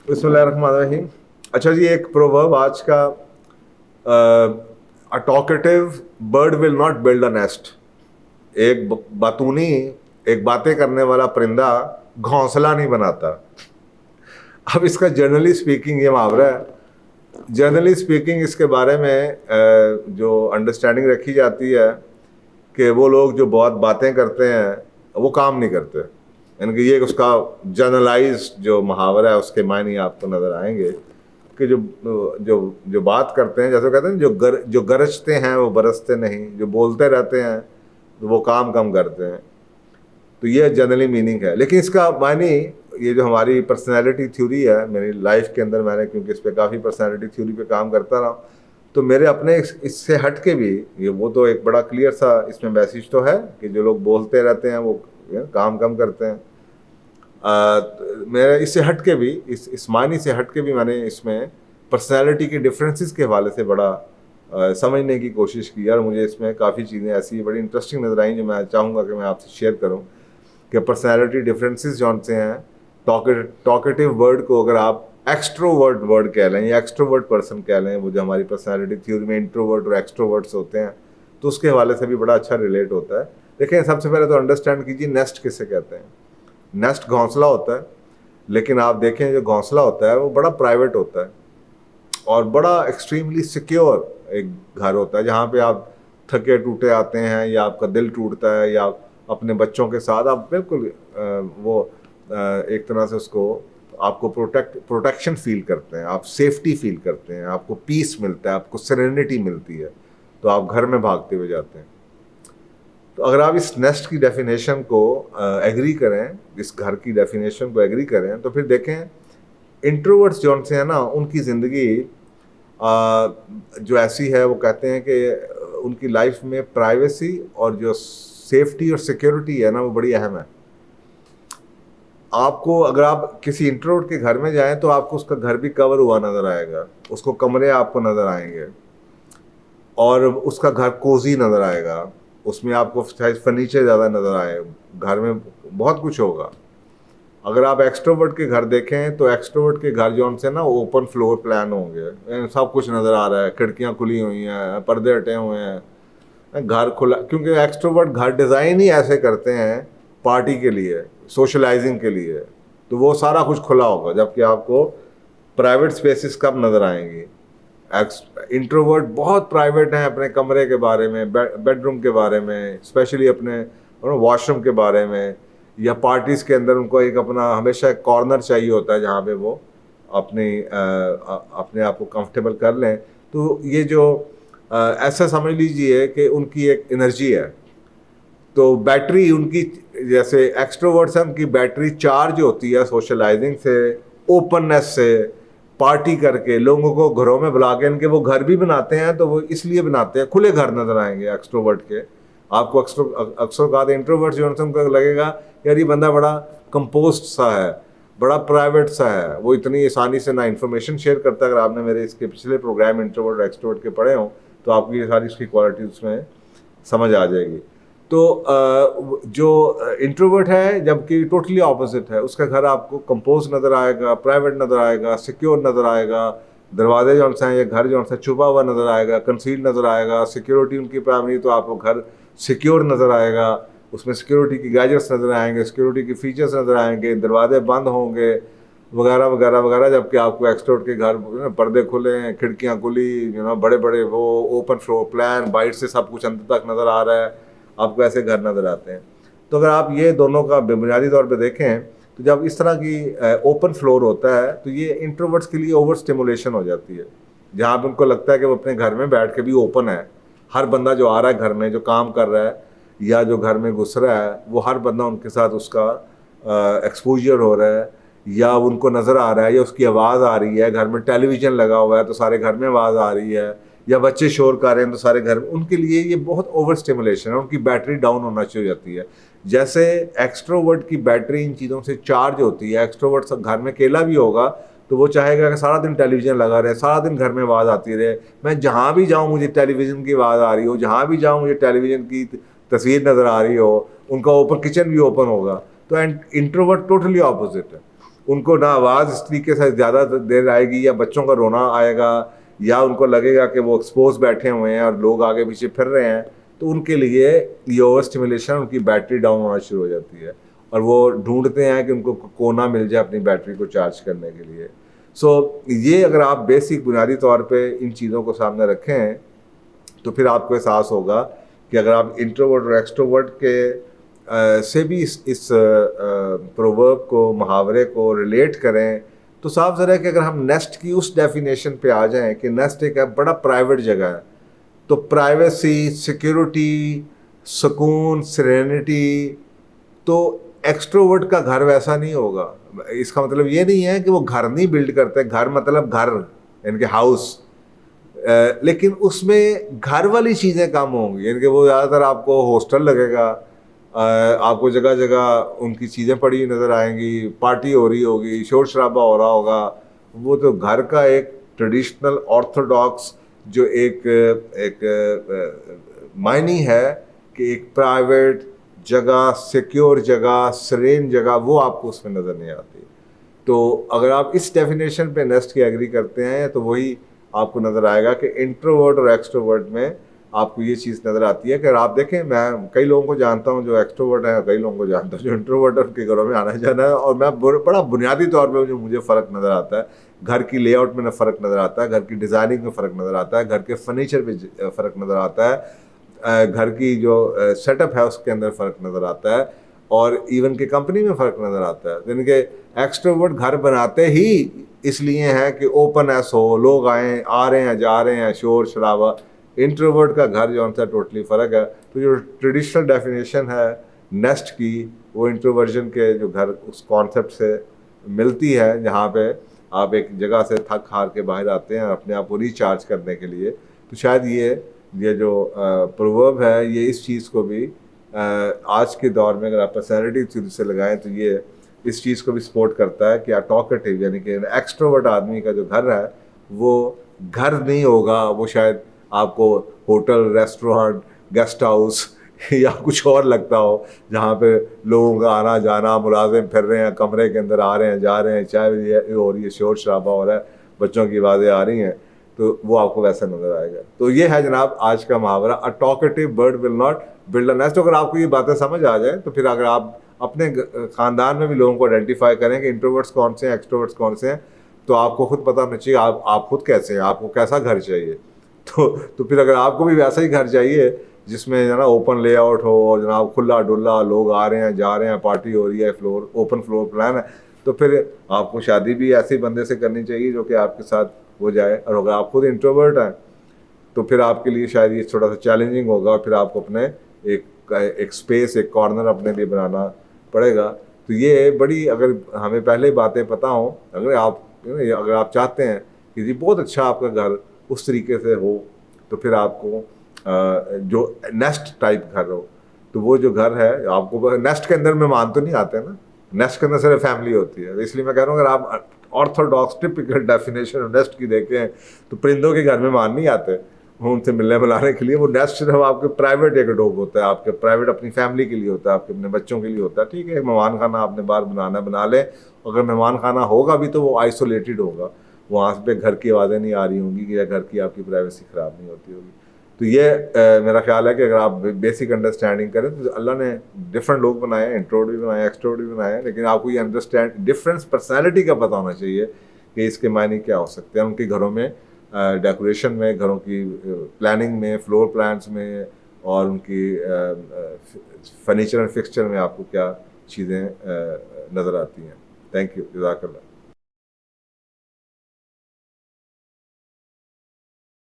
बिस्मिल्लाहिर्रहमानिर्रहीम। अच्छा जी, एक प्रोवर्ब आज का, a talkative bird will not build a nest. एक बातूनी, एक बातें करने वाला परिंदा घोंसला नहीं बनाता। अब इसका जनरली स्पीकिंग ये मुहावरा है। जनरली स्पीकिंग इसके बारे में जो अंडरस्टैंडिंग रखी जाती है कि वो लोग जो बहुत बातें करते हैं वो काम नहीं करते। यानी कि ये उसका जनरलाइज जो मुहावरा है उसके मायने आपको नज़र आएंगे कि जो जो जो बात करते हैं, जैसे कहते हैं जो गरजते हैं वो बरसते नहीं, जो बोलते रहते हैं तो वो काम कम करते हैं। तो ये जनरली मीनिंग है। लेकिन इसका मायने, ये जो हमारी पर्सनैलिटी थ्योरी है, मेरी लाइफ के अंदर मैंने क्योंकि इस पर काफ़ी पर्सनैलिटी थ्योरी पे काम करता रहा, तो मेरे अपने इससे हट के भी ये वो तो एक बड़ा क्लियर सा इसमें मैसेज तो है कि जो लोग बोलते रहते हैं वो काम कम करते हैं। मेरे इससे हट के भी, इस मानी से हट के भी मैंने इसमें पर्सनैलिटी के डिफरेंसेस के हवाले से बड़ा समझने की कोशिश की और मुझे इसमें काफ़ी चीज़ें ऐसी बड़ी इंटरेस्टिंग नज़र आई जो मैं चाहूँगा कि मैं आपसे शेयर करूँ कि पर्सनैलिटी डिफरेंसेस जौन से हैं। टॉकेटिव वर्ड को अगर आप एक्सट्रोवर्ट वर्ड कह लें या एक्सट्रोवर्ट पर्सन कह लें, वो जो हमारी पर्सनैलिटी थ्योरी में इंट्रोवर्ट और एक्सट्रोवर्ट्स होते हैं, तो उसके हवाले से भी बड़ा अच्छा रिलेट होता है। देखिए, सबसे पहले तो अंडरस्टैंड कीजिए नेस्ट किसे कहते हैं। नेस्ट घोंसला होता है, लेकिन आप देखें जो घोंसला होता है वो बड़ा प्राइवेट होता है और बड़ा एक्सट्रीमली सिक्योर एक घर होता है जहाँ पे आप थके टूटे आते हैं या आपका दिल टूटता है या अपने बच्चों के साथ आप बिल्कुल एक तरह से उसको आपको प्रोटेक्शन फील करते हैं, आप सेफ्टी फील करते हैं, आपको पीस मिलता है, आपको सेरेनिटी मिलती है, तो आप घर में भागते हुए जाते हैं। तो अगर आप इस नेस्ट की डेफिनेशन को एग्री करें, इस घर की डेफिनेशन को एग्री करें, तो फिर देखें इंट्रोवर्ट्स जो से हैं ना, उनकी ज़िंदगी जो ऐसी है, वो कहते हैं कि उनकी लाइफ में प्राइवेसी और जो सेफ्टी और सिक्योरिटी है ना, वो बड़ी अहम है। आपको अगर आप किसी इंट्रोवर्ट के घर में जाएं तो आपको उसका घर भी कवर हुआ नज़र आएगा, उसको कमरे आपको नज़र आएंगे और उसका घर कोजी नज़र आएगा, उसमें आपको शायद फर्नीचर ज़्यादा नज़र आए, घर में बहुत कुछ होगा। अगर आप एक्सट्रोवर्ट के घर देखें तो एक्सट्रोवर्ट के घर जो से ना ओपन फ्लोर प्लान होंगे, सब कुछ नज़र आ रहा है, खिड़कियाँ खुली हुई हैं, पर्दे हटे हुए हैं, घर खुला, क्योंकि एक्सट्रोवर्ट घर डिज़ाइन ही ऐसे करते हैं पार्टी के लिए, सोशलाइजिंग के लिए, तो वो सारा कुछ खुला होगा, जबकि आपको प्राइवेट स्पेसिस कब नज़र आएंगी। इंट्रोवर्ट बहुत प्राइवेट हैं अपने कमरे के बारे में, बेडरूम के बारे में, स्पेशली अपने वॉशरूम के बारे में, या पार्टीज़ के अंदर उनको एक अपना हमेशा एक कॉर्नर चाहिए होता है जहाँ पे वो अपने आप को कंफर्टेबल कर लें। तो ये जो ऐसा समझ लीजिए कि उनकी एक एनर्जी है, तो बैटरी उनकी, जैसे एक्सट्रोवर्ट्स हैं उनकी बैटरी चार्ज होती है सोशलाइजिंग से, ओपननेस से, पार्टी करके, लोगों को घरों में बुला के, इनके वो घर भी बनाते हैं तो वो इसलिए बनाते हैं, खुले घर नज़र आएंगे एक्सट्रोवर्ट के आपको। अक्सर कहा इंट्रोवर्ट जो उनको लगेगा यार ये बंदा बड़ा कंपोस्ट सा है, बड़ा प्राइवेट सा है, वो इतनी आसानी से ना इन्फॉर्मेशन शेयर करता है। अगर आपने मेरे इसके पिछले प्रोग्राम इंट्रोवर्ट और एक्सट्रोवर्ट के पढ़े हों तो आपको ये सारी इसकी क्वालिटी उसमें समझ आ जाएगी। तो जो इंट्रोवर्ट है, जबकि टोटली ऑपोजिट है, उसका घर आपको कंपोज नज़र आएगा, प्राइवेट नज़र आएगा, सिक्योर नज़र आएगा, दरवाजे जो हैं या घर जो है छुपा हुआ नज़र आएगा, कंसील्ड नज़र आएगा, सिक्योरिटी उनकी प्राइमरी, तो आपको घर सिक्योर नज़र आएगा, उसमें सिक्योरिटी की गैजेट्स नज़र आएंगे, सिक्योरिटी की फीचर्स नज़र आएंगे, दरवाजे बंद होंगे वगैरह वगैरह वगैरह। जबकि आपको एक्सट्रोवर्ट के घर पर्दे खुले हैं, खिड़कियाँ खुली, बड़े बड़े वो ओपन फ्लोर प्लान, बाइट से सब कुछ अंत तक नज़र आ रहा है, आपको ऐसे घर नज़र आते हैं। तो अगर आप ये दोनों का बुनियादी तौर पे देखें तो जब इस तरह की ओपन फ्लोर होता है तो ये इंट्रोवर्ट्स के लिए ओवर स्टिमुलेशन हो जाती है, जहाँ पे उनको लगता है कि वो अपने घर में बैठ के भी ओपन है, हर बंदा जो आ रहा है घर में, जो काम कर रहा है या जो घर में घुस रहा है, वो हर बंदा उनके साथ उसका एक्सपोजर हो रहा है या उनको नज़र आ रहा है या उसकी आवाज़ आ रही है। घर में टेलीविज़न लगा हुआ है तो सारे घर में आवाज़ आ रही है, या बच्चे शोर कर रहे हैं तो सारे घर में, उनके लिए ये बहुत ओवर स्टिमुलेशन है, उनकी बैटरी डाउन होना चाहिए जाती है। जैसे एक्सट्रोवर्ट की बैटरी इन चीज़ों से चार्ज होती है, एक्सट्रोवर्ट घर में अकेला भी होगा तो वो चाहेगा कि सारा दिन टेलीविज़न लगा रहे, सारा दिन घर में आवाज़ आती रहे, मैं जहाँ भी जाऊँ मुझे टेलीविज़न की आवाज़ आ रही हो, जहाँ भी जाऊँ मुझे टेलीविज़न की तस्वीर नज़र आ रही हो, उनका ओपन किचन भी ओपन होगा। तो इंट्रोवर्ट टोटली ऑपोजिट है, उनको ना आवाज़ इस तरीके से ज़्यादा देर आएगी, या बच्चों का रोना आएगा, या उनको लगेगा कि वो एक्सपोज बैठे हुए हैं और लोग आगे पीछे फिर रहे हैं, तो उनके लिए ये ओवर स्टिमुलेशन, उनकी बैटरी डाउन होना शुरू हो जाती है और वो ढूंढते हैं कि उनको कोना मिल जाए अपनी बैटरी को चार्ज करने के लिए। सो ये अगर आप बेसिक बुनियादी तौर पे इन चीज़ों को सामने रखें तो फिर आपको एहसास होगा कि अगर आप इंट्रोवर्ट और एक्सट्रोवर्ट के से भी इस प्रोवर्ब को, मुहावरे को रिलेट करें तो साफ ज़रा है कि अगर हम नेस्ट की उस डेफिनेशन पे आ जाएं कि नेस्ट एक बड़ा प्राइवेट जगह है, तो प्राइवेसी, सिक्योरिटी, सुकून, सेरेनिटी, तो एक्सट्रोवर्ट का घर वैसा नहीं होगा। इसका मतलब ये नहीं है कि वो घर नहीं बिल्ड करते, घर मतलब घर, इनके हाउस, लेकिन उसमें घर वाली चीज़ें कम होंगी, यानी कि वो ज़्यादातर आपको हॉस्टल लगेगा, आपको जगह जगह उनकी चीज़ें पड़ी हुई नज़र आएंगी, पार्टी हो रही होगी, शोर शराबा हो रहा होगा। वो तो घर का एक ट्रेडिशनल ऑर्थोडॉक्स जो एक मायनी है कि एक प्राइवेट जगह, सिक्योर जगह, सरेन जगह, वो आपको उसमें नज़र नहीं आती। तो अगर आप इस डेफिनेशन पे नेस्ट की एग्री करते हैं तो वही आपको नज़र आएगा कि इंट्रोवर्ट और एक्सट्रोवर्ट में आपको ये चीज़ नज़र आती है कि अगर आप देखें, मैं कई लोगों को जानता हूँ जो एक्सट्रोवर्ट हैं, कई लोगों को जानता हूँ जो इंट्रोवर्ट है, उनके घरों में आना जाना है, और मैं बड़ा बुनियादी तौर पे जो मुझे फ़र्क नज़र आता है, घर की लेआउट में फ़र्क नज़र आता है, घर की डिज़ाइनिंग में फ़र्क नज़र आता है, घर के फर्नीचर में फ़र्क नज़र आता है, घर की जो सेटअप है उसके अंदर फ़र्क नज़र आता है, और इवन की कंपनी में फ़र्क नज़र आता है। यानी कि एक्सट्रोवर्ट घर बनाते ही इसलिए हैं कि ओपन एस हो, लोग आए, आ रहे हैं, जा रहे हैं, शोर शराबा। इंट्रोवर्ट का घर जो उनसे टोटली फ़र्क है। तो जो ट्रेडिशनल डेफिनेशन है नेस्ट की, वो इंट्रोवर्जन के जो घर उस कॉन्सेप्ट से मिलती है, जहाँ पे आप एक जगह से थक हार के बाहर आते हैं अपने आप को रिचार्ज करने के लिए। तो शायद ये जो प्रोवर्ब है, ये इस चीज़ को भी आज के दौर में अगर आप पर्सनैलिटी से लगाएं तो ये इस चीज़ को भी सपोर्ट करता है कि टॉकेटिव, यानी कि एक्सट्रोवर्ट आदमी का जो घर है वो घर नहीं होगा, वो शायद आपको होटल, रेस्टोरेंट, गेस्ट हाउस या कुछ और लगता हो, जहाँ पे लोगों का आना जाना, मुलाजिम फिर रहे हैं, कमरे के अंदर आ रहे हैं, जा रहे हैं, चाय हो रही है, शोर शराबा हो रहा है, बच्चों की आवाज़ें आ रही हैं, तो वो आपको वैसा नज़र आएगा। तो ये है जनाब आज का मुहावरा, a talkative bird will not build a nest. अगर आपको ये बातें समझ आ जाए तो फिर अगर आप अपने ख़ानदान में भी लोगों को आइडेंटिफाई करें कि इंट्रोवर्ट्स कौन से हैं, एक्सट्रोवर्ट्स कौन से हैं, तो आपको खुद पता होना चाहिए आप खुद कैसे हैं, आपको कैसा घर चाहिए। तो फिर अगर आपको भी वैसा ही घर चाहिए जिसमें जना ओपन लेआउट हो और जनाब खुला डुल्ला, लोग आ रहे हैं, जा रहे हैं, पार्टी हो रही है, ओपन फ्लोर प्लान है, तो फिर आपको शादी भी ऐसे बंदे से करनी चाहिए जो कि आपके साथ हो जाए। और अगर आप खुद इंट्रोवर्ट हैं तो फिर आपके लिए शायद ये थोड़ा सा चैलेंजिंग होगा, और फिर आपको अपने एक स्पेस, एक कॉर्नर अपने लिए बनाना पड़ेगा। तो ये बड़ी, अगर हमें पहले बातें पता हों, अगर आप चाहते हैं कि जी बहुत अच्छा आपका घर उस तरीके से हो, तो फिर आपको जो नेस्ट टाइप घर हो, तो वो जो घर है आपको, नेस्ट के अंदर मेहमान तो नहीं आते ना, नेस्ट के अंदर सिर्फ फैमिली होती है। इसलिए मैं कह रहा हूँ अगर आप ऑर्थोडॉक्स टिपिकल डेफिनेशन नेस्ट की देखें तो परिंदों के घर में मेहमान नहीं आते, उनसे मिलने मिलाने के लिए। वो नेस्ट सिर्फ आपके प्राइवेट एक डोब होता है, आपके प्राइवेट अपनी फैमिली के लिए होता है, आपके अपने बच्चों के लिए होता है। ठीक है, मेहमान खाना आपने बाहर बनाना बना ले, अगर मेहमान खाना होगा भी तो वो आइसोलेटेड होगा, वहाँ पे घर की आवाज़ें नहीं आ रही होंगी, या घर की आपकी प्राइवेसी ख़राब नहीं होती होगी। तो ये मेरा ख्याल है कि अगर आप बेसिक अंडरस्टैंडिंग करें तो अल्लाह ने डिफरेंट लोग बनाए, इंट्रोवर्ट भी बनाए, एक्सट्रोवर्ट भी बनाए, लेकिन आपको ये अंडरस्टैंड डिफरेंस पर्सनैलिटी का पता होना चाहिए कि इसके मायने क्या हो सकते हैं उनके घरों में, डेकोरेशन में, घरों की प्लानिंग में, फ्लोर प्लान्स में, और उनकी फर्नीचर एंड फिक्सचर में आपको क्या चीज़ें नज़र आती हैं। थैंक यू, जज़ाकल्लाह।